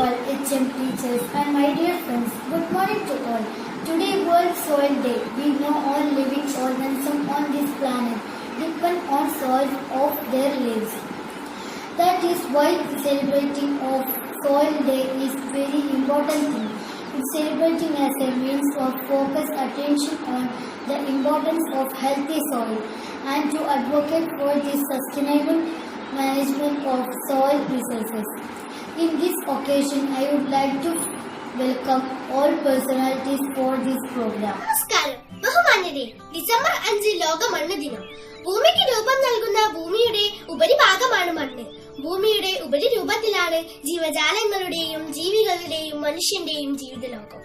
Principal, HM teachers and my dear friends, good morning to all. Today World Soil Day. We know all living organisms on this planet depend on soil of their lives. That is why celebrating of Soil Day is very important thing. It's celebrating as a means of focus attention on the importance of healthy soil and to advocate for the sustainable management of soil resources. In this occasion, I would like to welcome all personalities for this program. നമസ്കാരം ബഹുമാന്യരെ, December 5 ലോക മണ്ണ് ദിനം. ഭൂമിക്ക് രൂപം നൽകുന്ന ഭൂമിയുടെ ഉപരിഭാഗമാണ് മണ്ണ്. ഭൂമിയുടെ ഉപരിരൂപത്തിലാണ് ജീവജാലങ്ങളുടെയും ജീവികളുടെയും മനുഷ്യന്റെയും ജീവിതലോകം.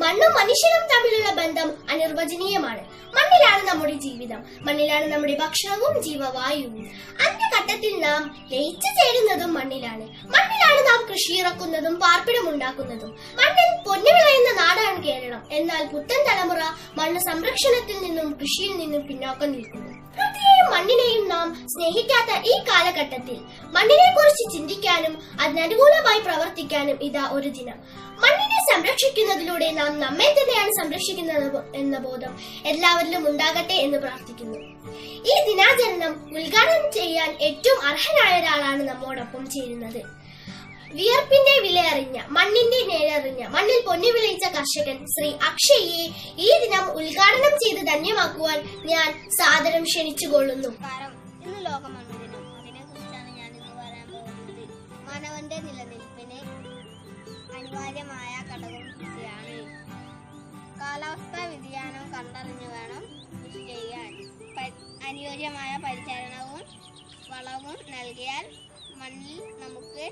മണ്ണും മനുഷ്യനും തമ്മിലുള്ള ബന്ധം അനിർവചനീയമാണ്. മണ്ണിലാണ് നമ്മുടെ ജീവിതം, മണ്ണിലാണ് നമ്മുടെ ഭക്ഷണവും ജീവവായുവും. അന്ത്യഘട്ടത്തിൽ നാം ലയിച്ചു ചേരുന്നതും മണ്ണിലാണ്. മണ്ണിലാണ് നാം കൃഷിയിറക്കുന്നതും പാർപ്പിടമുണ്ടാക്കുന്നതും. മണ്ണിൽ പൊന്നു വിളയുന്ന നാടാണ് കേരളം. എന്നാൽ പുത്തൻ തലമുറ മണ്ണ് സംരക്ഷണത്തിൽ നിന്നും കൃഷിയിൽ നിന്നും പിന്നോക്കം നിൽക്കുന്നു. പ്രകൃതിയെയും മണ്ണിനെയും നാം സ്നേഹിക്കാത്ത ഈ കാലഘട്ടത്തിൽ മണ്ണിനെ കുറിച്ച് ചിന്തിക്കാനും അതിനനുകൂലമായി പ്രവർത്തിക്കാനും ഇതാ ഒരു ദിനം. മണ്ണിനെ സംരക്ഷിക്കുന്നതിലൂടെ നാം നമ്മെ തന്നെയാണ് സംരക്ഷിക്കുന്നത് എന്ന ബോധം എല്ലാവരിലും ഉണ്ടാകട്ടെ എന്ന് പ്രാർത്ഥിക്കുന്നു. ഈ ദിനാചരണം ഉദ്ഘാടനം ചെയ്യാൻ ഏറ്റവും അർഹനായ ഒരാളാണ് നമ്മോടൊപ്പം ചേരുന്നത്. വിയർപ്പിന്റെ വിലയറിഞ്ഞ, മണ്ണിന്റെ നേരറിഞ്ഞ, മണ്ണിൽ പൊന്നു വിളയിച്ച കർഷകൻ ശ്രീ അക്ഷയെ ഈ ദിനം ഉദ്ഘാടനം ചെയ്ത് ധന്യമാക്കുവാൻ ഞാൻ സാദരം ക്ഷണിച്ചുകൊള്ളുന്നു. ഇന്ന് ലോക മണ്ണ് ദിനം. അതിനെ കുറിച്ചാണ് ഞാൻ ഇന്ന് പറയാൻ പോകുന്നത്. മാനവന്റെ നിലനിൽപ്പിന് അനിവാര്യമായ ഘടകം കൃഷിയാണ്. കാലാവസ്ഥാ വ്യതിയാനം കണ്ടറിഞ്ഞു വേണം കൃഷി ചെയ്യാൻ. അനുയോജ്യമായ പരിചരണവും വളവും നൽകിയാൽ മണ്ണിൽ നമുക്ക്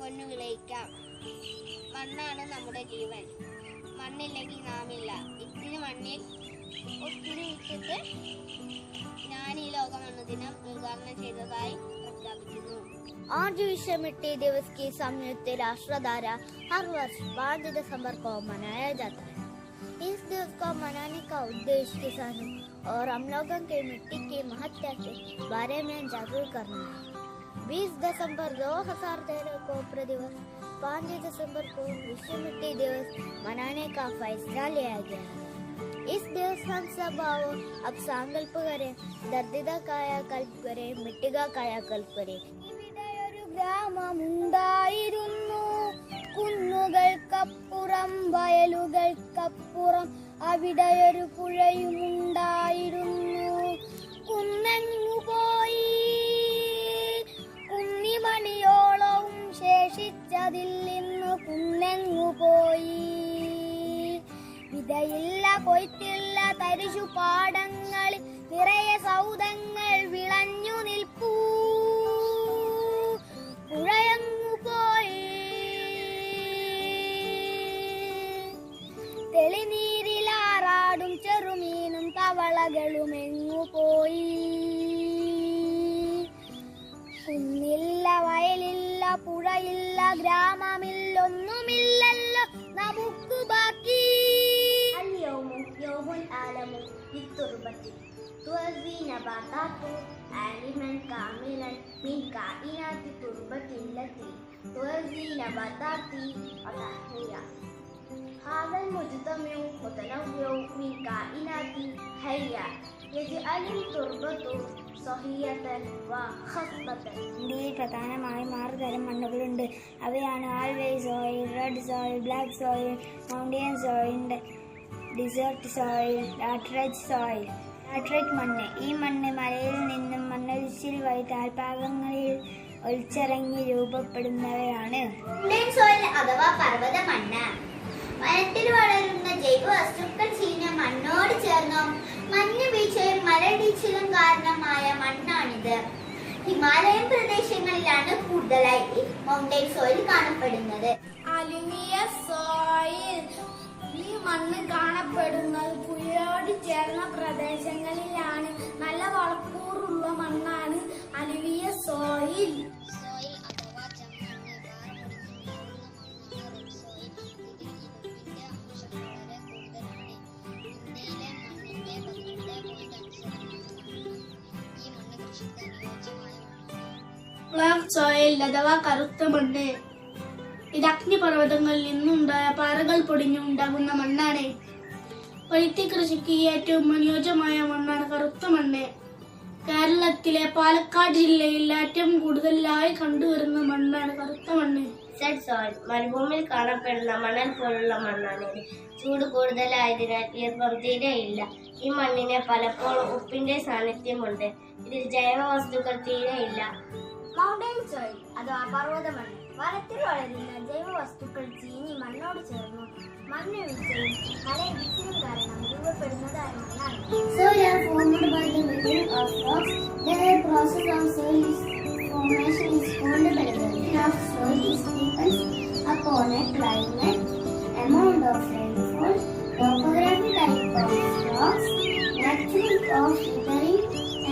പൊന്നു വിളയിക്കാം. മണ്ണാണ് നമ്മുടെ ജീവൻ. മണ്ണില്ലെങ്കിൽ നാമില്ല. ഇതിന് മണ്ണിൽ ഒത്തിരി വിട്ടിട്ട് ഞാൻ ഈ ലോക മണ്ണ് ദിനം ഉദ്ഘാടനം ചെയ്തതായി പ്രഖ്യാപിക്കുന്നു. आज विश्व मिट्टी दिवस की संयुक्त राष्ट्र द्वारा हर वर्ष 5 दिसंबर को मनाया जाता है. इस दिवस को मनाने का उद्देश्य किसानों और हम लोगों के मिट्टी के महत्व के बारे में जागरूक करना है. 20 दिसंबर 2013 को प्रतिवर्ष 5 दिसंबर को विश्व मिट्टी दिवस मनाने का फैसला लिया गया है. इस दिवस हम सब आओ अब संकल्प करें, धरती का कायाकल्प करें, मिट्टी का कायाकल्प करें. ഗ്രാമമുണ്ടായിരുന്നു, കുന്നുകൾക്കപ്പുറം വയലുകൾക്കപ്പുറം അവിടെയൊരു പുഴയുമുണ്ടായിരുന്നു. കുന്നെങ്ങു പോയി, കുന്നിമണിയോളവും ശേഷിച്ചതിൽ നിന്ന് കുന്നെങ്ങു പോയി. വിതയില്ല, കൊയ്ത്തില്ല, തരിശു പാടങ്ങളിൽ നിറയെ സൗദങ്ങൾ വിളഞ്ഞു നിൽപ്പൂ. പുഴയങ്ങു പോയി, തെളിനീരിലാറാടും ചെറുമീനും തവളകളും എങ്ങു പോയി. കുന്നില്ല, വയലില്ല, പുഴയില്ല, ഗ്രാമമില്ലൊന്നുമില്ലല്ലോ നമുക്ക് ബാക്കി. يوم العالم للتربة تغذي نباتات عالما كاملا من كائنات التربة التي تغذي نباتات وتحيا. هذا المجتمع متنوع من كائنات حية يجعل التربة صحية وخصبة. ഇന്ത്യയിൽ പ്രധാനമായും 6 തരം മണ്ണുകളുണ്ട്. അവയാണ് always soil, red soil, black soil, mountain soil, dessert soil, laterite soil. Laterite മണ്ണ്. ഈ മണ്ണ് മലയിൽ നിന്നും മണ്ണൊലിച്ചിൽ വഴി താഴ്ഭാഗങ്ങളിൽ ഒലിച്ചിറങ്ങി രൂപപ്പെടുന്നവയാണ്. മൗണ്ടൻ സോയിൽ അഥവാ പർവ്വത മണ്ണ്. വനത്തിൽ വളരുന്ന ജൈവ വസ്തുക്കൾ ചീഞ്ഞ മണ്ണോട് ചേർന്നും മഞ്ഞ് വീഴ്ചയും മലയിടിച്ചിലും കാരണമായ മണ്ണാണിത്. ഹിമാലയൻ പ്രദേശങ്ങളിലാണ് കൂടുതലായി മൗണ്ടൻ സോയിൽ കാണപ്പെടുന്നത്. Aluminium soil. ഈ മണ്ണ് കാണപ്പെടുന്നത് പുഴയോട് ചേർന്ന പ്രദേശങ്ങളിലാണ്. നല്ല വളക്കൂറുള്ള മണ്ണാണ് അലുമിനിയം സോയിൽ. സോയിൽ അഥവാ ചെമ്മണ്ണ് റെഡ് സോയിൽ. ഇതിൽ ഇരുമ്പിന്റെ അംശം വളരെ കൂടുതലാണ്. ഇന്ത്യയിലെ മണ്ണിന്റെ 12.5% ഈ മണ്ണ് കൃഷിക്ക് അനുയോജ്യമായ മണ്ണാണ്. ബ്ലാക്ക് സോയിൽ അഥവാ കറുത്ത മണ്ണ്. ഇത് അഗ്നിപർവ്വതങ്ങളിൽ നിന്നുണ്ടായ പാറകൾ പൊടിഞ്ഞുണ്ടാകുന്ന മണ്ണാണ്. പരുത്തി കൃഷിക്ക് ഏറ്റവും അനുയോജ്യമായ മണ്ണാണ് കറുത്ത മണ്ണ്. കേരളത്തിലെ പാലക്കാട് ജില്ലയിൽ ഏറ്റവും കൂടുതലായി കണ്ടുവരുന്ന മണ്ണാണ് കറുത്ത മണ്ണ്. റെഡ് സോയിൽ മരുഭൂമിയിൽ കാണപ്പെടുന്ന മണൽ പോലുള്ള മണ്ണാണ്. ചൂട് കൂടുതലായതിനാൽ ഈർപ്പം തീരെയില്ല. ഈ മണ്ണിന് പലപ്പോഴും ഉപ്പിന്റെ സാന്നിധ്യമുണ്ട്. ഇതിൽ ജൈവവസ്തുക്കൾ തീരെയില്ല. മൗണ്ടൻ സോയിൽ അഥവാ പർവ്വതമണ്ണ്. വനത്തിൽ വളരുന്ന ജൈവവസ്തുക്കൾ ചീനി മണ്ണോട് ചേർന്നു മണ്ണിടിച്ചിലും മലയിടിച്ചിലും കാരണം രൂപപ്പെടുന്നതായ മണ്ണാണ്. Soil are formed by the melting of rocks. The process of soil formation is called bedding. Of soil is depends upon a climate, amount of rainfall, topography, type of rocks, nature of weathering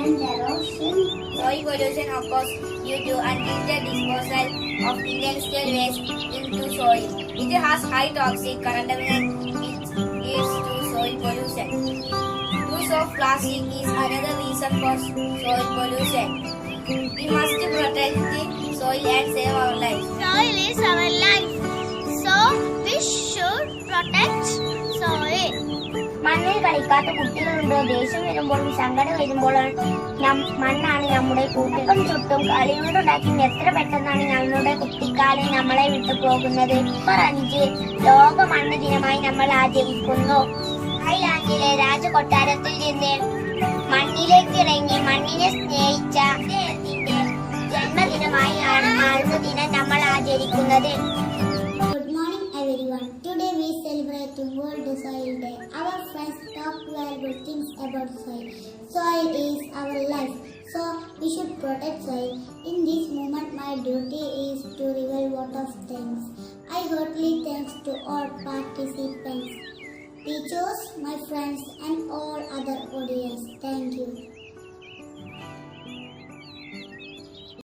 and erosion. Soil pollution occurs due to untreated disposal of industrial waste into soil. It has high toxic contaminants which leads to soil pollution. Use of plastic is another reason for soil pollution. We must protect the soil and save our life. Soil is our life, so we should protect soil. മണ്ണിൽ കളിക്കാത്ത കുട്ടികളുണ്ടോ? ദേഷ്യം വരുമ്പോഴും സങ്കടം വരുമ്പോഴും മണ്ണാണ് നമ്മുടെ കൂട്ടും ചുട്ടും കളികളുണ്ടാക്കി എത്ര പെട്ടെന്നാണ് ഞങ്ങളുടെ കുട്ടിക്കാലം നമ്മളെ വിട്ടു പോകുന്നത്. 5 ലോക മണ്ണ് ദിനമായി നമ്മൾ ആചരിക്കുന്നു. തായ്ലാൻഡിലെ രാജകൊട്ടാരത്തിൽ നിന്ന് മണ്ണിലേക്ക് ഇറങ്ങി മണ്ണിനെ സ്നേഹിച്ച അദ്ദേഹത്തിന്റെ ജന്മദിനമായാണ് മണ്ണ് ദിനം നമ്മൾ ആചരിക്കുന്നത്. Good morning everyone. Today we celebrate World Soil Day. Our friends talk valuable things about soil. Soil is our life, so we should protect soil. In this moment, my duty is to reveal what of thanks. I heartily thanks to all participants, teachers, my friends, and all other audience. Thank you.